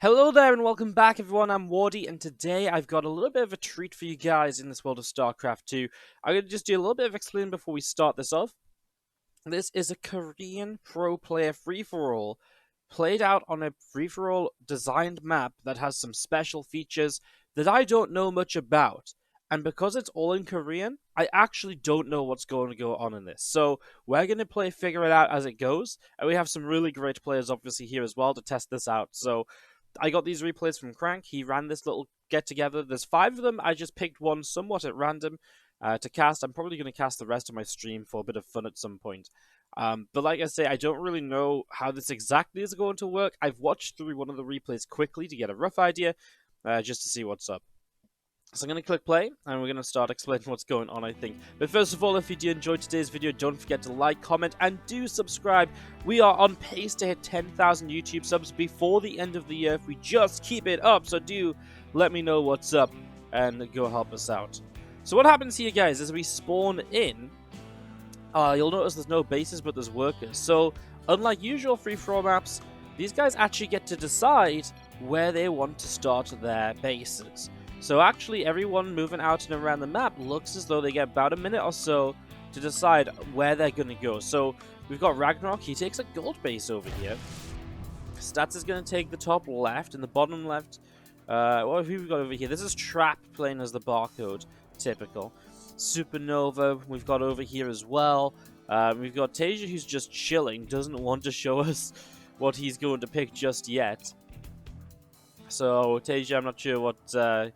Hello there and welcome back everyone, I'm Wardy and today I've got a little bit of a treat for you guys in this world of StarCraft 2. I'm going to just do a little bit of explaining before we start this off. This is a Korean pro player free-for-all played out on a free-for-all designed map that has some special features that I don't know much about. And because it's all in Korean, I actually don't know what's going to go on in this. So we're going to figure it out as it goes. And we have some really great players obviously here as well to test this out. So I got these replays from Crank. He ran this little get-together. There's 5 of them. I just picked one somewhat at random to cast. I'm probably going to cast the rest of my stream for a bit of fun at some point. But like I say, I don't really know how this exactly is going to work. I've watched through one of the replays quickly to get a rough idea, just to see what's up. So I'm going to click play, and we're going to start explaining what's going on, I think. But first of all, if you do enjoy today's video, don't forget to like, comment, and do subscribe. We are on pace to hit 10,000 YouTube subs before the end of the year if we just keep it up. So do let me know what's up, and go help us out. So what happens here, guys, is we spawn in. You'll notice there's no bases, but there's workers. So unlike usual free-for-all maps, these guys actually get to decide where they want to start their bases. So actually, everyone moving out and around the map looks as though they get about a minute or so to decide where they're going to go. So we've got RagnaroK. He takes a gold base over here. Stats is going to take the top left and the bottom left. What have we got over here? This is Trap playing as the barcode. Typical. SuperNova we've got over here as well. We've got TaeJa who's just chilling. Doesn't want to show us what he's going to pick just yet. So TaeJa, I'm not sure what...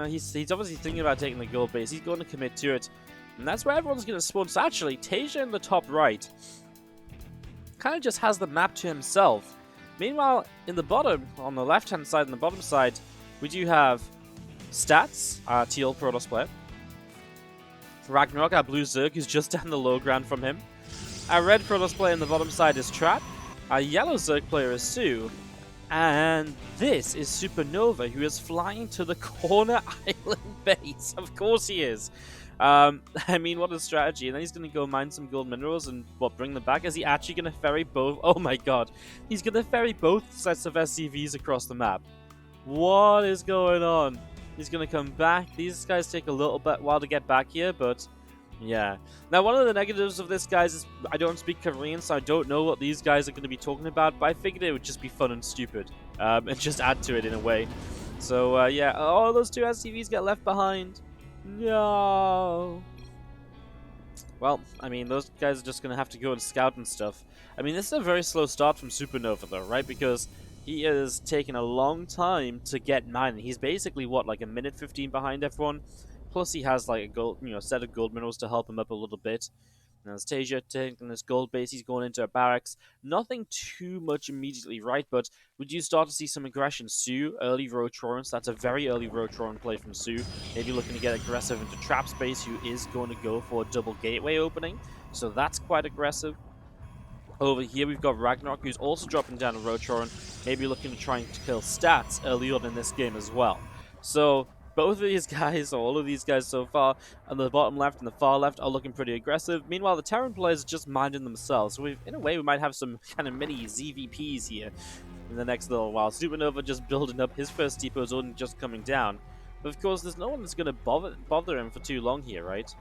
he's obviously thinking about taking the gold base. He's going to commit to it. And that's where everyone's going to spawn. So actually, TaeJa in the top right kind of just has the map to himself. Meanwhile, in the bottom, on the left-hand side and the bottom side, we do have Stats, our teal Protoss player. RagnaroK, our blue Zerg, who's just down the low ground from him. Our red Protoss player in the bottom side is Trap. Our yellow Zerg player is soO. And this is SuperNova, who is flying to the corner island base. Of course he is. I mean, what a strategy. And then he's going to go mine some gold minerals and, bring them back? Is he actually going to ferry both? Oh my god. He's going to ferry both sets of SCVs across the map. What is going on? He's going to come back. These guys take a little bit while to get back here, but... yeah. Now, one of the negatives of this, guys, is I don't speak Korean, so I don't know what these guys are going to be talking about, but I figured it would just be fun and stupid, and just add to it in a way. So, yeah. Oh, those 2 SCVs get left behind. No. Well, I mean, those guys are just going to have to go and scout and stuff. I mean, this is a very slow start from SuperNova, though, right? Because he is taking a long time to get mine. He's basically, what, like a minute 15 behind everyone? Plus, he has like a gold, set of gold minerals to help him up a little bit. Now, there's TaeJa taking this gold base. He's going into a barracks. Nothing too much immediately, right? But we do start to see some aggression. soO, early Rotorans. That's a very early Rotoran play from soO. Maybe looking to get aggressive into Trap space, who is going to go for a double gateway opening. So that's quite aggressive. Over here, we've got RagnaroK, who's also dropping down a Rotoran. Maybe looking to try and kill Stats early on in this game as well. So... both of these guys, or all of these guys so far, on the bottom left and the far left, are looking pretty aggressive. Meanwhile, the Terran players are just minding themselves. So in a way, we might have some kind of mini ZVPs here in the next little while. SuperNova just building up his first depot is only just coming down. But of course, there's no one that's going to bother him for too long here, right?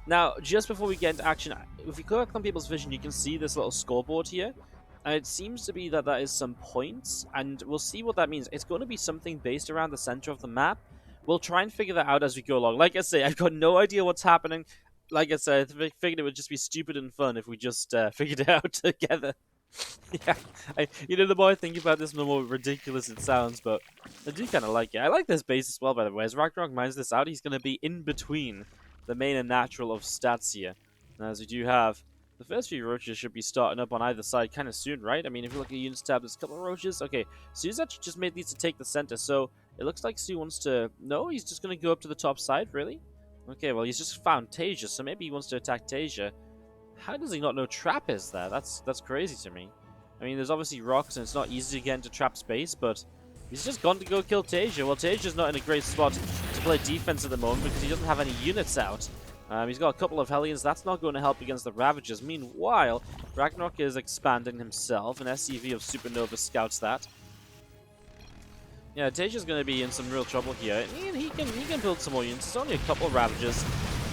Now, just before we get into action, if you click on people's vision, you can see this little scoreboard here. And it seems to be that is some points, and we'll see what that means. It's going to be something based around the center of the map. We'll try and figure that out as we go along. Like I say, I've got no idea what's happening. Like I said, I figured it would just be stupid and fun if we just figured it out together. Yeah, the more I think about this, the more ridiculous it sounds, but I do kind of like it. I like this base as well, by the way. As RagnaroK mines this out, he's going to be in between the main and natural of Stats here. Now, as we do have... the first few roaches should be starting up on either side kind of soon, right? I mean, if you look at units tab, there's a couple of roaches. Okay, so's actually just made these to take the center, so it looks like soO wants to... no, he's just going to go up to the top side, really? Okay, well, he's just found TaeJa, so maybe he wants to attack TaeJa. How does he not know Trap is there? That's crazy to me. I mean, there's obviously rocks, and it's not easy to get into Trap space, but he's just gone to go kill TaeJa. Well, TaeJa's not in a great spot to play defense at the moment because he doesn't have any units out. He's got a couple of Hellions. That's not going to help against the Ravagers. Meanwhile, RagnaroK is expanding himself. An SCV of SuperNova scouts that. Yeah, TaeJa's going to be in some real trouble here. And he can build some more units. It's only a couple of Ravagers.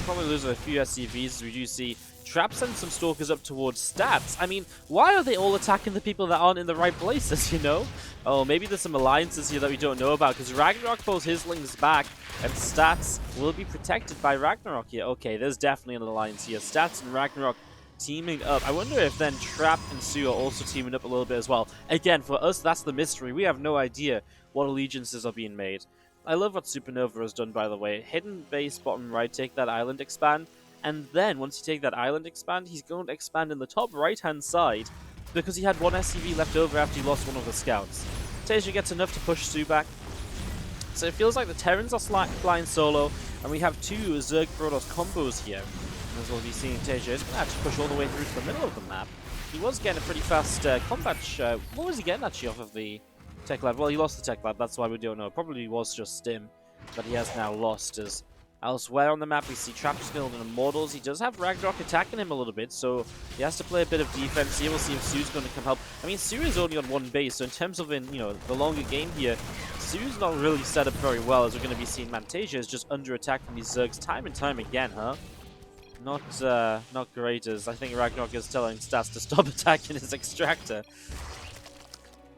Probably lose a few SCVs as we do see Trap send some Stalkers up towards Stats. I mean, why are they all attacking the people that aren't in the right places, you know? Oh, maybe there's some alliances here that we don't know about, because RagnaroK pulls his Lings back, and Stats will be protected by RagnaroK here. Okay, there's definitely an alliance here. Stats and RagnaroK teaming up. I wonder if then Trap and soO are also teaming up a little bit as well. Again, for us, that's the mystery. We have no idea what allegiances are being made. I love what SuperNova has done, by the way. Hidden base bottom right, take that island expand, and then once you take that island expand, he's going to expand in the top right-hand side because he had one SCV left over after he lost one of the scouts. TaeJa gets enough to push soO back. So it feels like the Terrans are flying solo, and we have two Zerg Protoss combos here. As we'll be seeing, TaeJa is going to have to push all the way through to the middle of the map. He was getting a pretty fast combat. What was he getting actually off of the Tech Lab? Well, he lost the Tech Lab, that's why we don't know. Probably was just Stim, but he has now lost. As elsewhere on the map, we see Trap Skilled and Immortals. He does have RagnaroK attacking him a little bit, so he has to play a bit of defense here. We'll see if soO's going to come help. I mean, soO is only on one base, so in terms of the longer game here, soO's not really set up very well, as we're going to be seeing. TaeJa is just under attack from these Zergs time and time again, huh? Not great, as I think RagnaroK is telling Stats to stop attacking his extractor.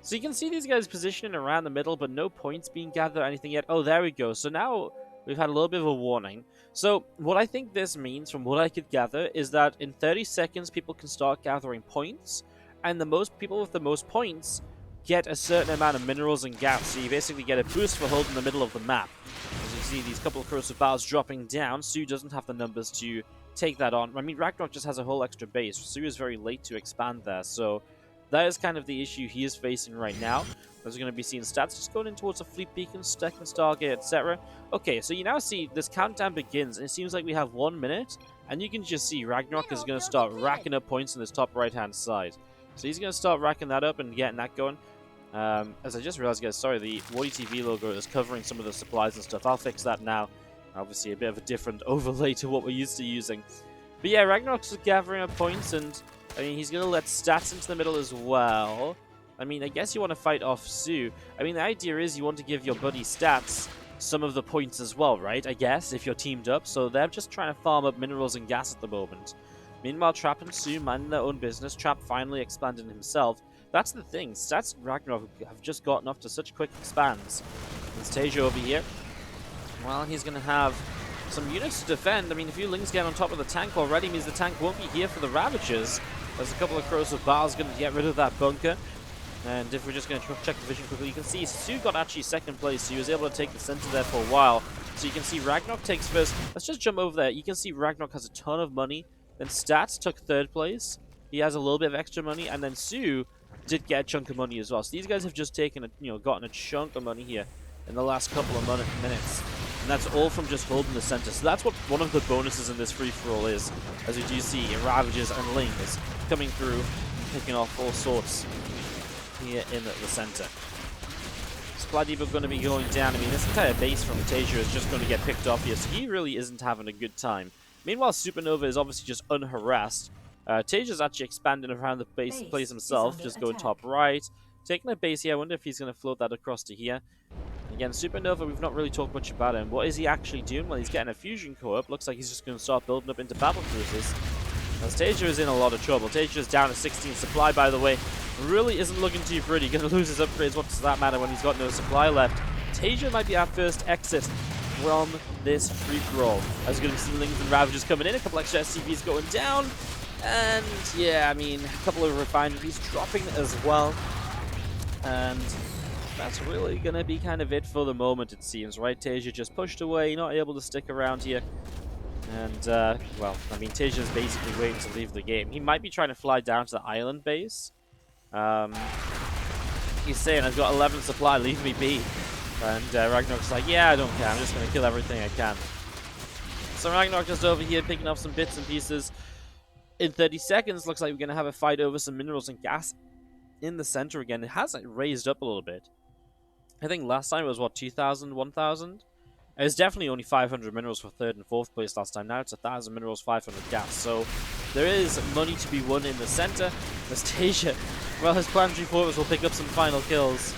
So you can see these guys positioning around the middle, but no points being gathered or anything yet. Oh, there we go. So now we've had a little bit of a warning. So what I think this means, from what I could gather, is that in 30 seconds people can start gathering points, and the most people with the most points get a certain amount of minerals and gas. So you basically get a boost for holding the middle of the map. As you see these couple of corrosive bars dropping down, soO doesn't have the numbers to take that on. I mean, RagnaroK just has a whole extra base. soO is very late to expand there, so that is kind of the issue he is facing right now. As we're going to be seeing Stats just going in towards a fleet beacon, second Stargate, etc. Okay, so you now see this countdown begins, and it seems like we have 1 minute, and you can just see RagnaroK is going to start racking up points on this top right-hand side. So he's going to start racking that up and getting that going. As I just realized, guys, sorry, the WardiTV logo is covering some of the supplies and stuff. I'll fix that now. Obviously, a bit of a different overlay to what we're used to using. But yeah, RagnaroK's gathering up points, and I mean, he's going to let Stats into the middle as well. I mean, I guess you want to fight off soO. I mean, the idea is you want to give your buddy Stats some of the points as well, right? I guess, if you're teamed up. So they're just trying to farm up minerals and gas at the moment. Meanwhile, Trap and soO minding their own business. Trap finally expanding himself. That's the thing. Stats and RagnaroK have just gotten off to such quick expands. There's TaeJa over here. Well, he's going to have some units to defend. I mean, if you Lings get on top of the tank already, means the tank won't be here for the Ravagers. There's a couple of corrosive bars going to get rid of that bunker. And if we're just going to check the vision quickly, you can see soO got actually second place, so he was able to take the center there for a while. So you can see RagnaroK takes first. Let's just jump over there. You can see RagnaroK has a ton of money. Then Stats took third place. He has a little bit of extra money. And then soO did get a chunk of money as well. So these guys have just taken gotten a chunk of money here in the last couple of minutes. And that's all from just holding the center. So that's what one of the bonuses in this free-for-all is. As we do see Ravagers and Lings coming through and picking off all sorts here in the center. Supply depot going to be going down. I mean, this entire base from TaeJa is just going to get picked off here. So he really isn't having a good time. Meanwhile, SuperNova is obviously just unharassed. TaeJa's actually expanding around the base place himself. Just going top right. Taking a base here. I wonder if he's going to float that across to here. Again, SuperNova, we've not really talked much about him. What is he actually doing? Well, he's getting a fusion core up. Looks like he's just going to start building up into battle cruisers. As TaeJa is in a lot of trouble. TaeJa is down to 16 supply, by the way. Really isn't looking too pretty. Going to lose his upgrades. What does that matter when he's got no supply left? TaeJa might be our first exit from this free-for-all. As we're going to see Lings and Ravagers coming in. A couple extra SCVs going down. And yeah, I mean, a couple of refineries dropping as well. And that's really going to be kind of it for the moment, it seems, right? TaeJa just pushed away, not able to stick around here. And, well, I mean, TaeJa's basically waiting to leave the game. He might be trying to fly down to the island base. He's saying, I've got 11 supply, leave me be. And RagnaroK's like, yeah, I don't care, I'm just going to kill everything I can. So RagnaroK just over here picking up some bits and pieces. In 30 seconds, looks like we're going to have a fight over some minerals and gas in the center again. It has raised up a little bit. I think last time it was, what, 2,000, 1,000? It was definitely only 500 minerals for third and fourth place last time. Now it's 1,000 minerals, 500 gas. So there is money to be won in the center. As TaeJa, well, his planetary fortress will pick up some final kills.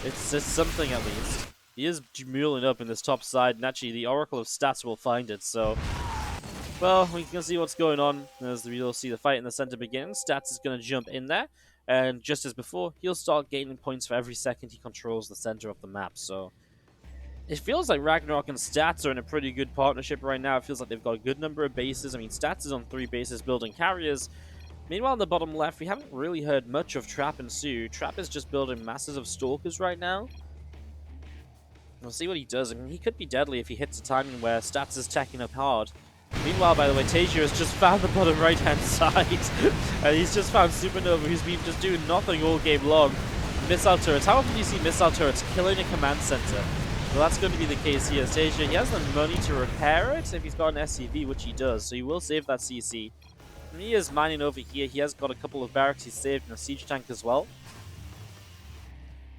It's just something at least. He is mulling up in this top side, and actually the Oracle of Stats will find it, so... Well, we can see what's going on as we'll see the fight in the center begin. Stats is going to jump in there, and just as before, he'll start gaining points for every second he controls the center of the map, so... It feels like RagnaroK and Stats are in a pretty good partnership right now. It feels like they've got a good number of bases. I mean, Stats is on 3 bases building carriers. Meanwhile, in the bottom left, we haven't really heard much of Trap and soO. Trap is just building masses of Stalkers right now. We'll see what he does. I mean, he could be deadly if he hits a timing where Stats is tacking up hard. Meanwhile, by the way, TaeJa has just found the bottom right-hand side. And he's just found SuperNova, who's been just doing nothing all game long. Missile turrets. How often do you see missile turrets killing a command center? Well, that's going to be the case here. TaeJa, he has the money to repair it if he's got an SCV, which he does. So he will save that CC. And he is mining over here. He has got a couple of barracks he's saved and a siege tank as well.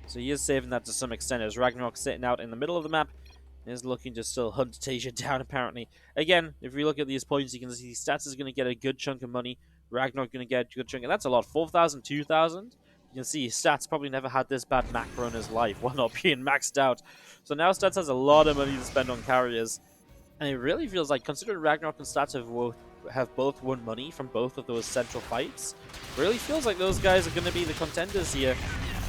So he is saving that to some extent as RagnaroK sitting out in the middle of the map. Is looking to still hunt TaeJa down, apparently. Again, if we look at these points, you can see Stats is going to get a good chunk of money. RagnaroK going to get a good chunk. And that's a lot. 4,000, 2,000. You can see Stats probably never had this bad macro in his life while not being maxed out. So now Stats has a lot of money to spend on carriers. And it really feels like, considering RagnaroK and Stats have both won money from both of those central fights, really feels like those guys are going to be the contenders here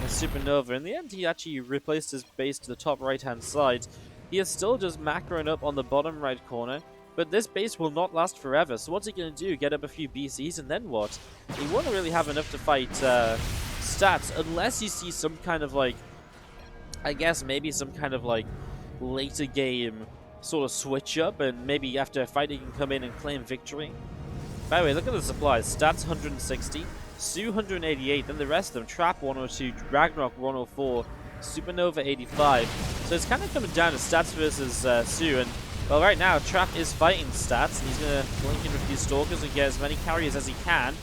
with SuperNova. In the end, he actually replaced his base to the top right-hand side. He is still just macroing up on the bottom right corner, but this base will not last forever. So what's he going to do? Get up a few BCs and then what? He won't really have enough to fight Stats unless you see some kind of like, I guess maybe some kind of like later game sort of switch up, and maybe after a fight he can come in and claim victory. By the way, look at the supplies. Stats 160, soO 188, then the rest of them, Trap 102, RagnaroK 104, SuperNova 85. So it's kind of coming down to Stats versus soO, and well, right now Trap is fighting Stats, and he's going to blink in with these Stalkers and get as many carriers as he can.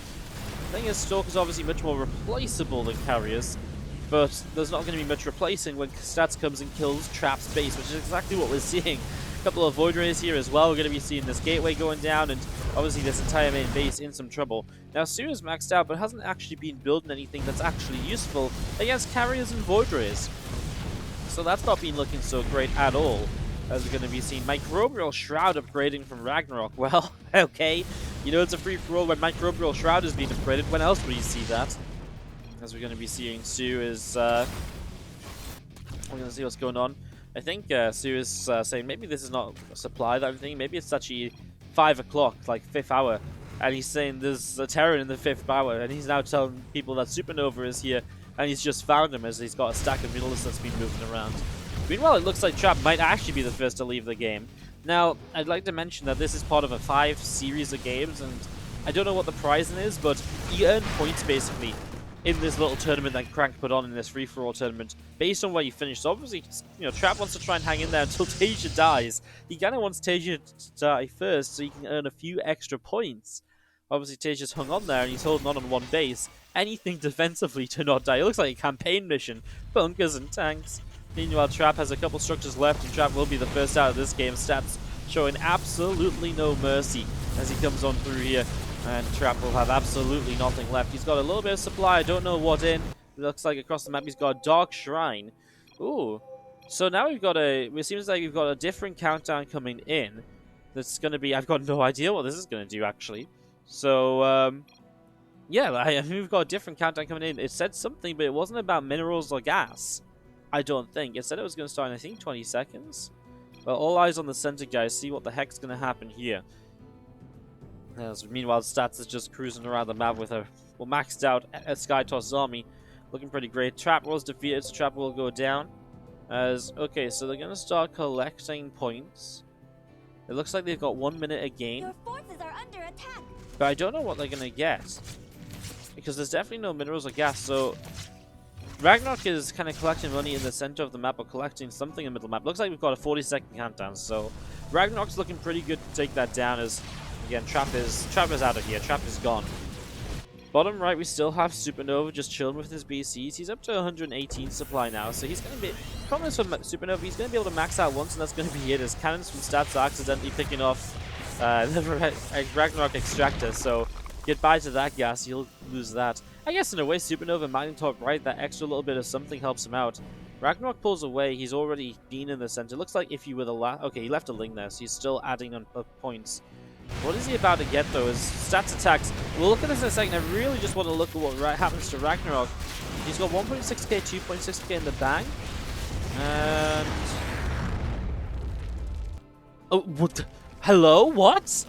The thing is, Stalkers are obviously much more replaceable than carriers, but there's not going to be much replacing when Stats comes and kills Trap's base, which is exactly what we're seeing. A couple of Void Rays here as well. We're going to be seeing this gateway going down, and obviously this entire main base in some trouble. Now, soO is maxed out, but hasn't actually been building anything that's actually useful against carriers and Void Rays. So that's not been looking so great at all, as we're going to be seeing Microbial Shroud upgrading from RagnaroK. Well, okay. You know it's a free-for-all when Microbial Shroud is being upgraded. When else will you see that? As we're going to be seeing soO is... we're going to see what's going on. I think soO is saying maybe this is not a supply that I'm thinking. Maybe it's actually 5 o'clock, like 5th hour. And he's saying there's a Terran in the 5th hour. And he's now telling people that SuperNova is here. And he's just found him as he's got a stack of Mutalisks that's been moving around. Meanwhile, it looks like Trap might actually be the first to leave the game. Now, I'd like to mention that this is part of a 5 series of games. And I don't know what the prizing is, but you earn points basically in this little tournament that Crank put on in this free-for-all tournament based on where you finish. So obviously, you know, Trap wants to try and hang in there until TaeJa dies. He kind of wants TaeJa to die first so he can earn a few extra points. Obviously, TaeJa's hung on there and he's holding on one base. Anything defensively to not die. It looks like a campaign mission. Bunkers and tanks. Meanwhile, Trap has a couple structures left and Trap will be the first out of this game. Stats showing absolutely no mercy as he comes on through here. And Trap will have absolutely nothing left. He's got a little bit of supply. I don't know what in. It looks like across the map he's got a Dark Shrine. Ooh. So now we've got it seems like we've got a different countdown coming in. That's going to be... I've got no idea what this is going to do, actually. So, yeah, we've got a different countdown coming in. It said something, but it wasn't about minerals or gas. I don't think. It said it was going to start in, I think, 20 seconds. Well, all eyes on the center, guys. See what the heck's going to happen here. Meanwhile, Stats is just cruising around the map with a maxed out Skytoss army. Looking pretty great. Trap was defeated, so Trap will go down. Okay, so they're going to start collecting points. It looks like they've got 1 minute a game. Your forces are under attack. But I don't know what they're going to get. Because there's definitely no minerals or gas, so... RagnaroK is kind of collecting money in the center of the map or collecting something in the middle map. Looks like we've got a 40-second countdown, so... RagnaroK's looking pretty good to take that down as... Again, Trap is out of here. Trap is gone. Bottom right, we still have SuperNova just chilling with his BCs. He's up to 118 supply now, so he's going to be... Problems for SuperNova, he's going to be able to max out once, and that's going to be it. His cannons from Stats are accidentally picking off the RagnaroK Extractor, so goodbye to that gas. He'll lose that. I guess in a way, SuperNova mining top right, that extra little bit of something helps him out. RagnaroK pulls away. He's already been in the center. Looks like if you were the last... Okay, he left a link there, so he's still adding on points. What is he about to get, though? His stats attacks. We'll look at this in a second. I really just want to look at what happens to RagnaroK. He's got 1.6k, 2.6k in the bank. And... Oh, what? Hello? What?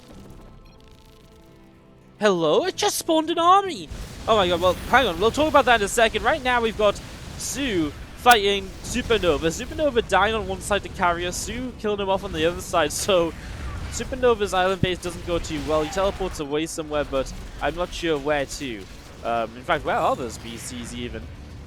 Hello? It just spawned an army! Oh my god, well, hang on. We'll talk about that in a second. Right now, we've got soO fighting SuperNova. SuperNova dying on one side to carrier. soO killing him off on the other side, so... SuperNova's island base doesn't go too well. He teleports away somewhere, but I'm not sure where to. In fact, where are those BCs even?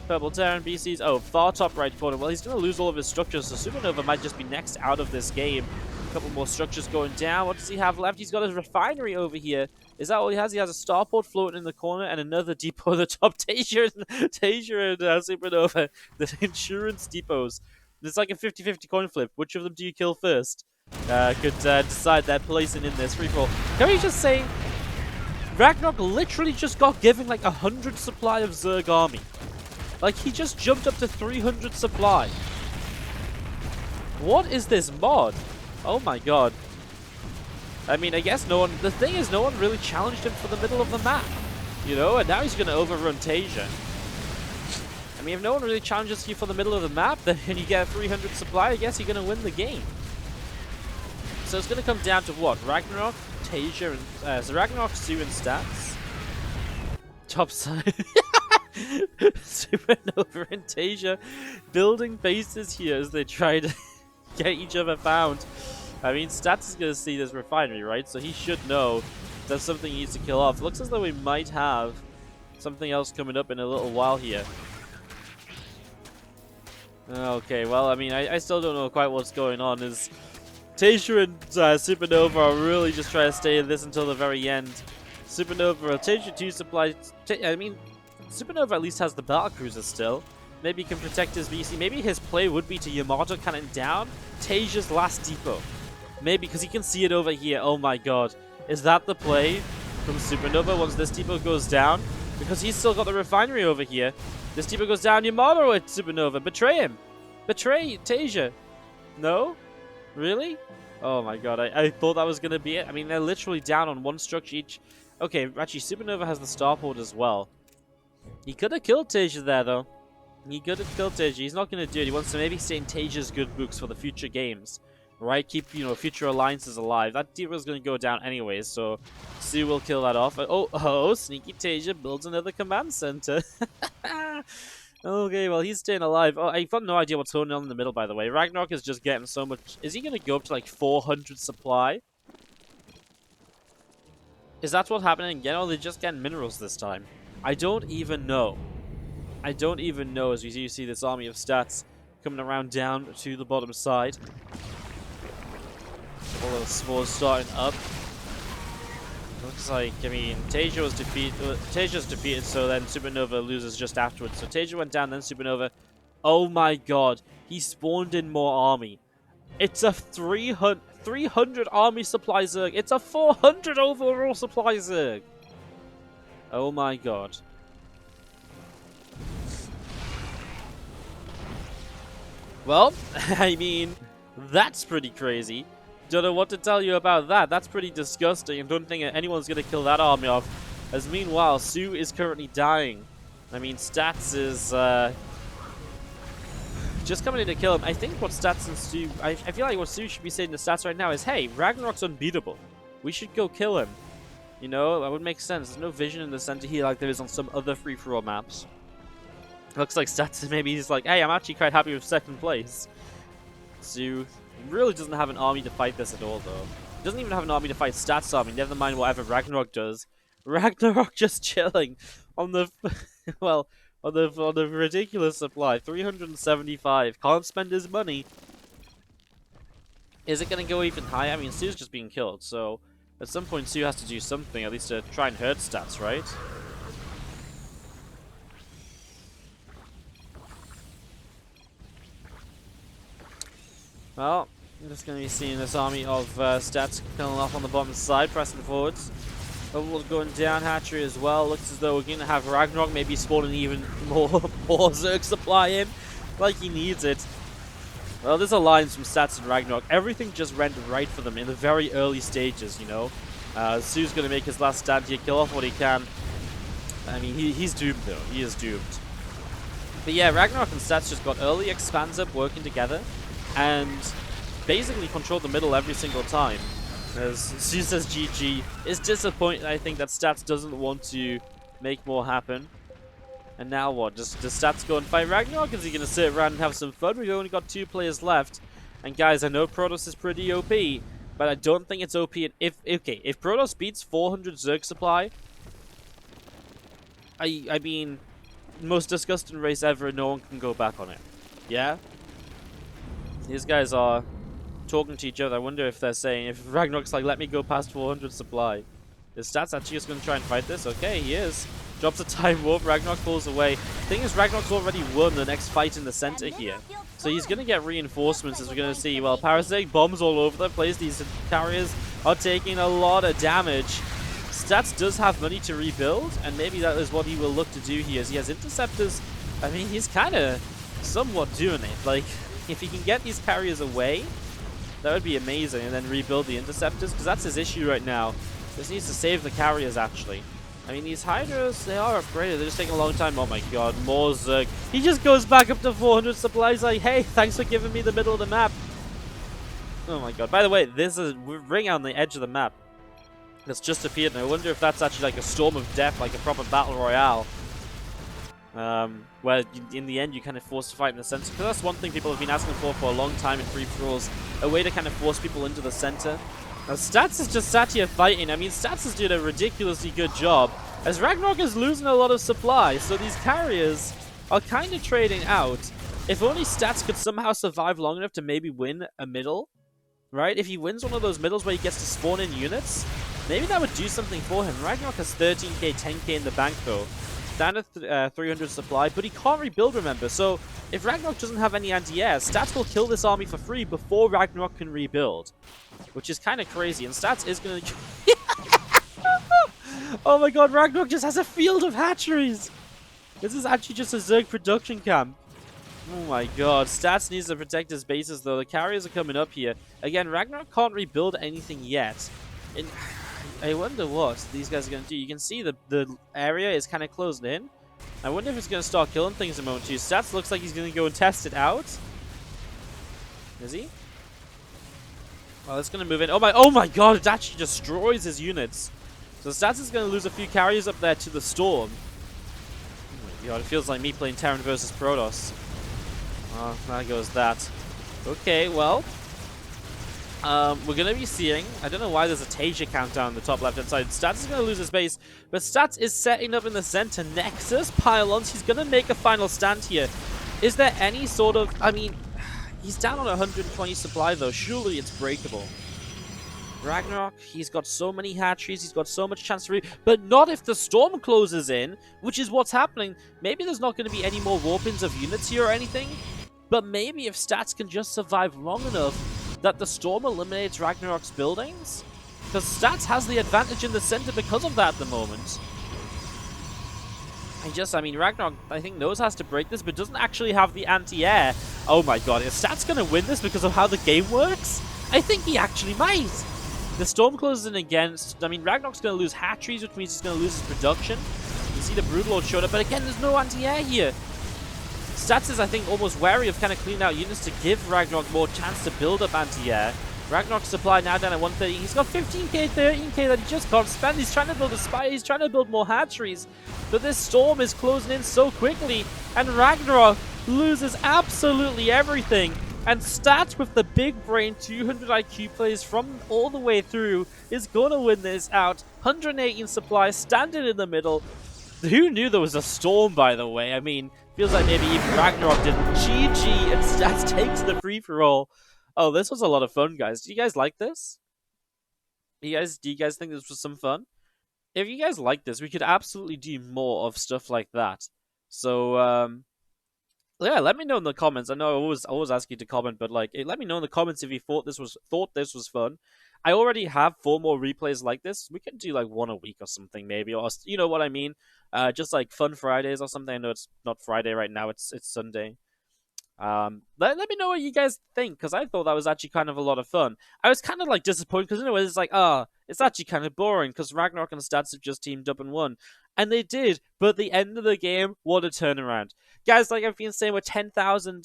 Purple Terran BCs. Oh, far top right corner. Well, he's going to lose all of his structures, so SuperNova might just be next out of this game. A couple more structures going down. What does he have left? He's got his refinery over here. Is that all he has? He has a starport floating in the corner and another depot at the top. TaeJa and SuperNova. The insurance depots. It's like a 50-50 coin flip. Which of them do you kill first? Could decide their placing in this free-for-all. Can we just say, RagnaroK literally just got given like 100 supply of Zerg army. Like, he just jumped up to 300 supply. What is this mod? Oh my god. I mean, I guess no one... The thing is, no one really challenged him for the middle of the map. You know, and now he's going to overrun TaeJa. I mean, if no one really challenges you for the middle of the map, then you get 300 supply, I guess you're going to win the game. So it's going to come down to what? RagnaroK, TaeJa, and... so RagnaroK, soO, and stats. Top side. SuperNova and TaeJa building bases here as they try to get each other found. I mean, Stats is going to see this refinery, right? So he should know there's something he needs to kill off. Looks as though we might have something else coming up in a little while here. Okay, well, I mean, I still don't know quite what's going on. Is TaeJa and SuperNova are really just trying to stay in this until the very end. SuperNova, TaeJa 2 supply... I mean, SuperNova at least has the battlecruiser still. Maybe he can protect his VC. Maybe his play would be to Yamato cannon down TaeJa's last depot. Maybe, because he can see it over here. Oh my god. Is that the play from SuperNova once this depot goes down? Because he's still got the refinery over here. This depot goes down. Yamato at SuperNova. Betray him. Betray TaeJa. No? Really? Oh my god. I thought that was going to be it. I mean, they're literally down on one structure each. Okay, actually, SuperNova has the starport as well. He could have killed TaeJa there, though. He could have killed TaeJa. He's not going to do it. He wants to maybe stay in TaeJa's good books for the future games. Right? Keep, you know, future alliances alive. That depot is going to go down anyways, so soO will kill that off. Oh, sneaky TaeJa builds another command center. Okay, well, he's staying alive. Oh, I've got no idea what's going on in the middle, by the way. RagnaroK is just getting so much... Is he going to go up to, like, 400 supply? Is that what's happening again, or are they just getting minerals this time? I don't even know. I don't even know as we see this army of stats coming around down to the bottom side. All those spores starting up. Looks like, I mean, TaeJa's defeated, so then SuperNova loses just afterwards. So TaeJa went down, then SuperNova. Oh my god, he spawned in more army. It's a 300 army supply Zerg. It's a 400 overall supply Zerg. Oh my god. Well, I mean, that's pretty crazy. Don't know what to tell you about that. That's pretty disgusting. I don't think anyone's going to kill that army off. As meanwhile, soO is currently dying. I mean, Stats is just coming in to kill him. I think what Stats and soO... I feel like what soO should be saying to Stats right now is, hey, RagnaroK's unbeatable. We should go kill him. You know, that would make sense. There's no vision in the center here like there is on some other free-for-all maps. Looks like Stats maybe he's like, hey, I'm actually quite happy with second place. soO really doesn't have an army to fight this at all, though. He doesn't even have an army to fight Stats' army, never mind whatever RagnaroK does. RagnaroK just chilling on the, well, on the ridiculous supply. 375. Can't spend his money. Is it going to go even higher? I mean, soO's just being killed, so at some point soO has to do something, at least to try and hurt Stats, right? Well, I'm just going to be seeing this army of Stats killing off on the bottom side, pressing forwards. Overlord going down, hatchery as well. Looks as though we're going to have RagnaroK maybe spawning even more Zerg supply in. like he needs it. Well, there's alliance from Stats and RagnaroK. Everything just went right for them in the very early stages, you know. soO's going to make his last stand here, kill off what he can. I mean, he's doomed, though. He is doomed. But yeah, RagnaroK and Stats just got early expands up working together and basically controlled the middle every single time. As soO says GG, it's disappointing, I think, that Stats doesn't want to make more happen. And now what? Does Stats go and fight RagnaroK? Is he going to sit around and have some fun? We've only got 2 players left. And guys, I know Protoss is pretty OP, but I don't think it's OP. If Protoss beats 400 Zerg supply, I mean, most disgusting race ever, and no one can go back on it. Yeah? These guys are talking to each other. I wonder if they're saying, if RagnaroK's like, let me go past 400 supply. Is Stats actually just going to try and fight this? Okay, he is. Drops a time warp, RagnaroK pulls away. Thing is, RagnaroK's already won the next fight in the center here. So he's going to get reinforcements, as we're going to see. Well, parasitic bombs all over the place. These carriers are taking a lot of damage. Stats does have money to rebuild, and maybe that is what he will look to do here, as he has interceptors. I mean, he's kind of somewhat doing it. Like, if he can get these carriers away, that would be amazing, and then rebuild the interceptors, because that's his issue right now. Just needs to save the carriers, actually. I mean, these Hydras, they are upgraded. They're just taking a long time. Oh my god, more Zerg. He just goes back up to 400 supplies like, hey, thanks for giving me the middle of the map. Oh my god. By the way, there's a ring on the edge of the map that's just appeared, and I wonder if that's actually like a storm of death, like a proper battle royale. Where in the end you kind of forced to fight in the center. Because that's one thing people have been asking for a long time in free-for-alls. A way to kind of force people into the center. Now, Stats is just sat here fighting. I mean, Stats is doing a ridiculously good job, as RagnaroK is losing a lot of supply, so these carriers are kind of trading out. If only Stats could somehow survive long enough to maybe win a middle, right? If he wins one of those middles where he gets to spawn in units, maybe that would do something for him. RagnaroK has 13k, 10k in the bank, though. Standard 300 supply, but he can't rebuild, remember. So, if RagnaroK doesn't have any anti-air, Stats will kill this army for free before RagnaroK can rebuild. Which is kind of crazy, and Stats is going to... Oh my god, RagnaroK just has a field of hatcheries! This is actually just a Zerg production camp. Oh my god, Stats needs to protect his bases, though. The carriers are coming up here. Again, RagnaroK can't rebuild anything yet. And I wonder what these guys are going to do. You can see the area is kind of closed in. I wonder if it's going to start killing things in a moment too. Stats looks like he's going to go and test it out. Is he? Well, it's going to move in. Oh my god, it actually destroys his units. So Stats is going to lose a few carriers up there to the Storm. Oh my god, it feels like me playing Terran versus Protoss. Oh, there goes that. Okay, well, we're going to be seeing, I don't know why there's a TaeJa countdown on the top left-hand side. Stats is going to lose his base, but Stats is setting up in the center. Nexus, pylons, he's going to make a final stand here. Is there any sort of, I mean, he's down on 120 supply though, surely it's breakable. RagnaroK, he's got so many hatcheries, he's got so much chance to but not if the Storm closes in, which is what's happening. Maybe there's not going to be any more warpings of units here or anything, but maybe if Stats can just survive long enough that the Storm eliminates RagnaroK's buildings? Because Stats has the advantage in the center because of that at the moment. I mean, RagnaroK, I think, knows has to break this, but doesn't actually have the anti-air. Oh my god, is Stats going to win this because of how the game works? I think he actually might. The Storm closes in against, I mean, RagnaroK's going to lose hatcheries, which means he's going to lose his production. You see the Broodlord showed up, but again, there's no anti-air here. Stats is, I think, almost wary of kind of cleaning out units to give RagnaroK more chance to build up anti-air. RagnaroK's supply now down at 130. He's got 15k, 13k that he just can't spend. He's trying to build a spire. He's trying to build more hatcheries. But this Storm is closing in so quickly. And RagnaroK loses absolutely everything. And Stats, with the big brain 200 IQ plays from all the way through, is going to win this out. 118 supply, standing in the middle. Who knew there was a Storm, by the way? I mean, feels like maybe even RagnaroK didn't. GG, and Stats takes the free-for-all. Oh, this was a lot of fun, guys. Do you guys like this? Do you guys think this was some fun? If you guys like this, we could absolutely do more of stuff like that. So, yeah, let me know in the comments. I know I always ask you to comment, but like, let me know in the comments if you thought this was fun. I already have 4 more replays like this. We can do like 1 a week or something, maybe, or you know what I mean. Just like fun Fridays or something. I know it's not Friday right now; it's Sunday. Let me know what you guys think, because I thought that was actually kind of a lot of fun. I was kind of like disappointed because anyway, it's like, it's actually kind of boring because RagnaroK and Stats have just teamed up and won. And they did, but at the end of the game, what a turnaround. Guys, like I've been saying, we're 10,000,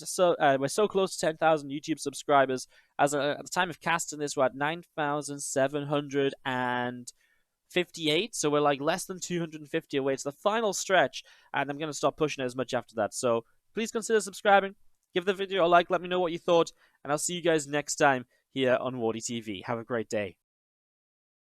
we're so close to 10,000 YouTube subscribers. At the time of casting this, we're at 9,758, so we're like less than 250 away. It's the final stretch, and I'm going to stop pushing it as much after that. So please consider subscribing. Give the video a like, let me know what you thought, and I'll see you guys next time here on WardiTV. Have a great day.